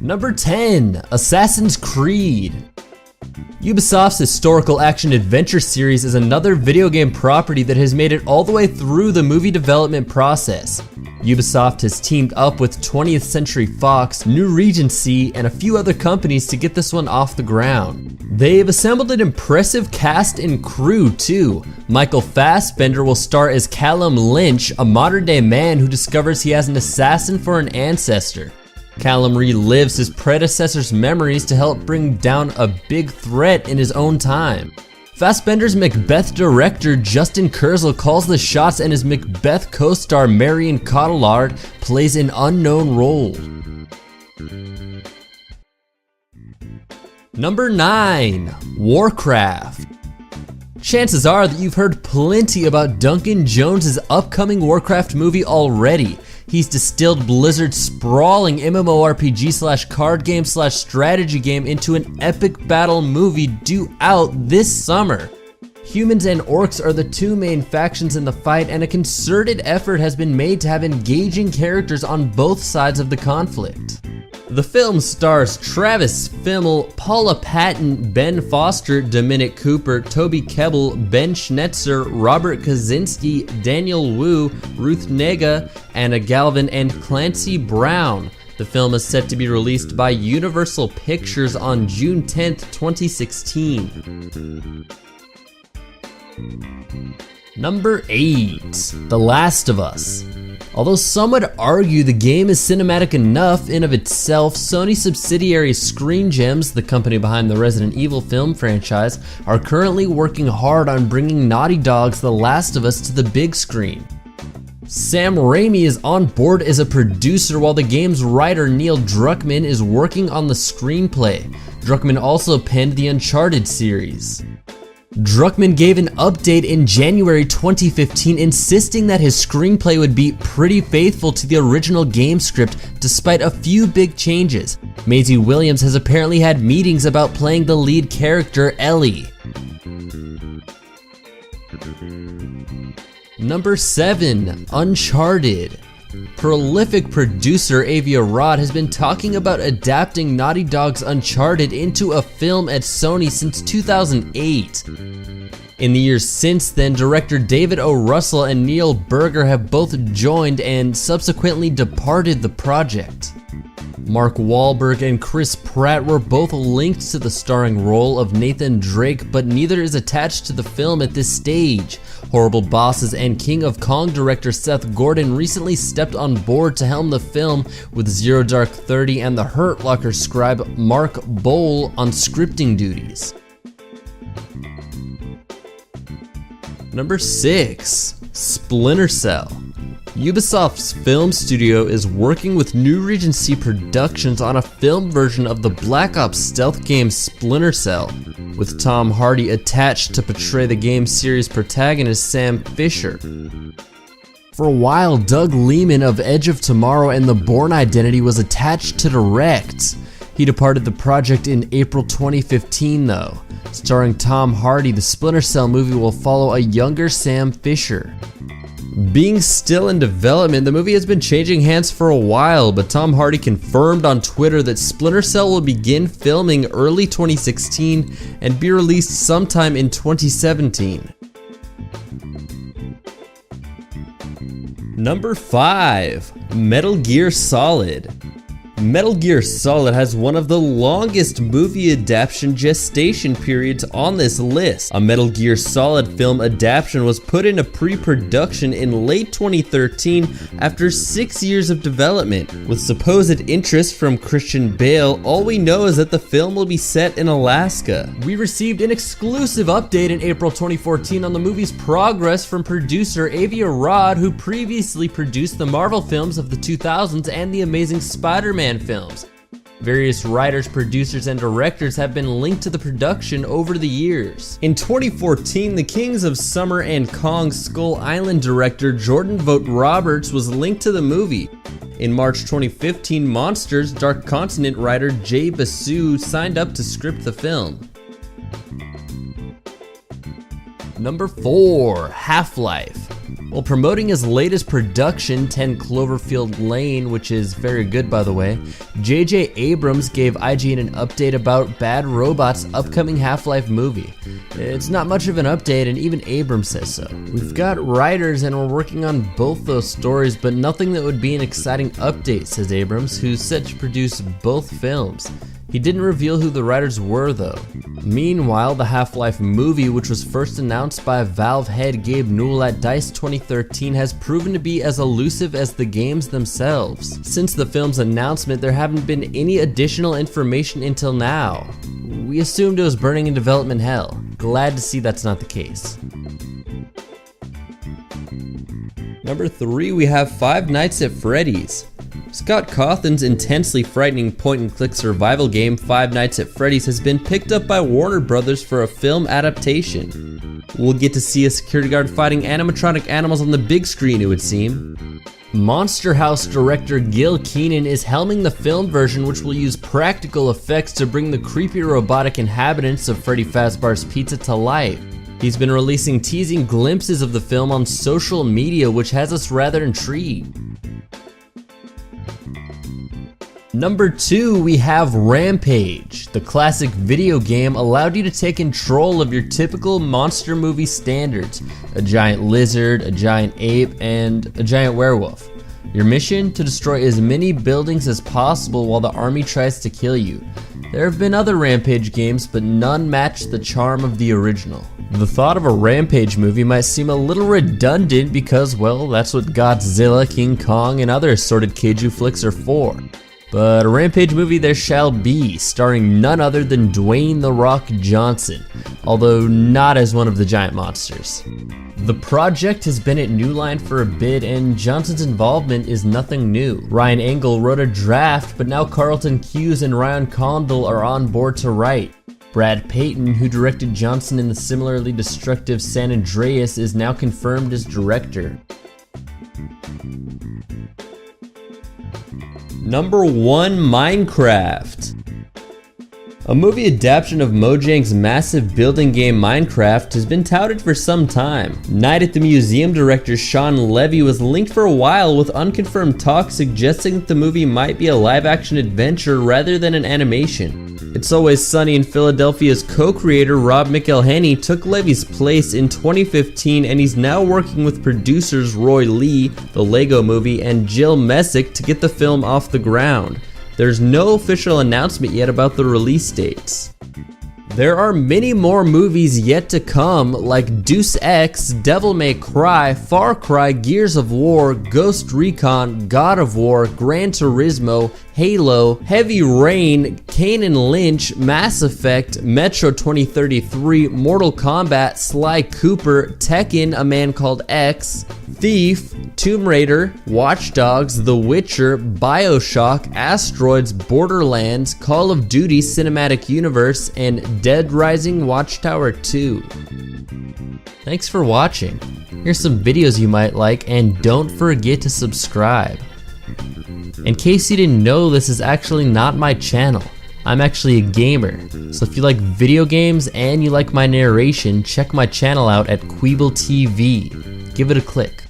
Number 10, Assassin's Creed. Ubisoft's historical action-adventure series is another video game property that has made it all the way through the movie development process. Ubisoft has teamed up with 20th Century Fox, New Regency, and a few other companies to get this one off the ground. They've assembled an impressive cast and crew too. Michael Fassbender will star as Callum Lynch, a modern-day man who discovers he has an assassin for an ancestor. Callum relives his predecessor's memories to help bring down a big threat in his own time. Fassbender's Macbeth director Justin Kurzel calls the shots, and his Macbeth co-star Marion Cotillard plays an unknown role. Number 9, Warcraft. Chances are that you've heard plenty about Duncan Jones' upcoming Warcraft movie already. He's distilled Blizzard's sprawling MMORPG/card game/strategy game into an epic battle movie due out this summer. Humans and orcs are the two main factions in the fight, and a concerted effort has been made to have engaging characters on both sides of the conflict. The film stars Travis Fimmel, Paula Patton, Ben Foster, Dominic Cooper, Toby Kebbell, Ben Schnetzer, Robert Kaczynski, Daniel Wu, Ruth Negga, Anna Galvin, and Clancy Brown. The film is set to be released by Universal Pictures on June 10th, 2016. Number 8, The Last of Us. Although some would argue the game is cinematic enough in of itself, Sony subsidiary Screen Gems, the company behind the Resident Evil film franchise, are currently working hard on bringing Naughty Dog's The Last of Us to the big screen. Sam Raimi is on board as a producer, while the game's writer Neil Druckmann is working on the screenplay. Druckmann also penned the Uncharted series. Druckmann gave an update in January 2015 insisting that his screenplay would be pretty faithful to the original game script despite a few big changes. Maisie Williams has apparently had meetings about playing the lead character, Ellie. Number 7, Uncharted. Prolific producer Avia Rod has been talking about adapting Naughty Dog's Uncharted into a film at Sony since 2008. In the years since then, director David O. Russell and Neil Berger have both joined and subsequently departed the project. Mark Wahlberg and Chris Pratt were both linked to the starring role of Nathan Drake, but neither is attached to the film at this stage. Horrible Bosses and King of Kong director Seth Gordon recently stepped on board to helm the film, with Zero Dark 30 and The Hurt Locker scribe Mark Bowl on scripting duties. Number 6, Splinter Cell. Ubisoft's film studio is working with New Regency Productions on a film version of the Black Ops stealth game Splinter Cell, with Tom Hardy attached to portray the game series protagonist Sam Fisher. For a while, Doug Liman of Edge of Tomorrow and The Bourne Identity was attached to direct. He departed the project in April 2015 though. Starring Tom Hardy, the Splinter Cell movie will follow a younger Sam Fisher. Being still in development, the movie has been changing hands for a while, but Tom Hardy confirmed on Twitter that Splinter Cell will begin filming early 2016 and be released sometime in 2017. Number 5, Metal Gear Solid. Metal Gear Solid has one of the longest movie adaptation gestation periods on this list. A Metal Gear Solid film adaptation was put into pre-production in late 2013 after 6 years of development. With supposed interest from Christian Bale, all we know is that the film will be set in Alaska. We received an exclusive update in April 2014 on the movie's progress from producer Avia Rod, who previously produced the Marvel films of the 2000s and the Amazing Spider-Man films. Various writers, producers, and directors have been linked to the production over the years. In 2014, the Kings of Summer and Kong Skull Island director Jordan Vogt Roberts was linked to the movie. In March 2015, Monsters Dark Continent writer Jay Basu signed up to script the film. Number 4, Half-Life. While promoting his latest production, 10 Cloverfield Lane, which is very good by the way, J.J. Abrams gave IGN an update about Bad Robot's upcoming Half-Life movie. It's not much of an update, and even Abrams says so. We've got writers and we're working on both those stories, but nothing that would be an exciting update, says Abrams, who's set to produce both films. He didn't reveal who the writers were though. Meanwhile, the Half-Life movie, which was first announced by Valve head Gabe Newell at DICE 2013, has proven to be as elusive as the games themselves. Since the film's announcement, there haven't been any additional information until now. We assumed it was burning in development hell. Glad to see that's not the case. Number 3, we have Five Nights at Freddy's. Scott Cawthon's intensely frightening point-and-click survival game Five Nights at Freddy's has been picked up by Warner Brothers for a film adaptation. We'll get to see a security guard fighting animatronic animals on the big screen, it would seem. Monster House director Gil Keenan is helming the film version, which will use practical effects to bring the creepy robotic inhabitants of Freddy Fazbear's Pizza to life. He's been releasing teasing glimpses of the film on social media, which has us rather intrigued. Number 2, we have Rampage. The classic video game allowed you to take control of your typical monster movie standards: a giant lizard, a giant ape, and a giant werewolf. Your mission? To destroy as many buildings as possible while the army tries to kill you. There have been other Rampage games, but none match the charm of the original. The thought of a Rampage movie might seem a little redundant because, well, that's what Godzilla, King Kong, and other assorted kaiju flicks are for. But a Rampage movie there shall be, starring none other than Dwayne "The Rock" Johnson, although not as one of the giant monsters. The project has been at New Line for a bit, and Johnson's involvement is nothing new. Ryan Engel wrote a draft, but now Carlton Cuse and Ryan Condal are on board to write. Brad Payton, who directed Johnson in the similarly destructive San Andreas, is now confirmed as director. Number 1, Minecraft. A movie adaptation of Mojang's massive building game Minecraft has been touted for some time. Night at the Museum director Sean Levy was linked for a while, with unconfirmed talk suggesting that the movie might be a live-action adventure rather than an animation. It's Always Sunny in Philadelphia's co-creator Rob McElhenney took Levy's place in 2015, and he's now working with producers Roy Lee, the Lego Movie, and Jill Messick to get the film off the ground. There's no official announcement yet about the release dates. There are many more movies yet to come, like Deus Ex, Devil May Cry, Far Cry, Gears of War, Ghost Recon, God of War, Gran Turismo, Halo, Heavy Rain, Kane and Lynch, Mass Effect, Metro 2033, Mortal Kombat, Sly Cooper, Tekken, A Man Called X, Thief, Tomb Raider, Watch Dogs, The Witcher, BioShock, Asteroids, Borderlands, Call of Duty Cinematic Universe, and Dead Rising Watchtower 2. Thanks for watching. Here's some videos you might like, and don't forget to subscribe. In case you didn't know, this is actually not my channel. I'm actually a gamer, so if you like video games and you like my narration, check my channel out at Queeble TV. Give it a click.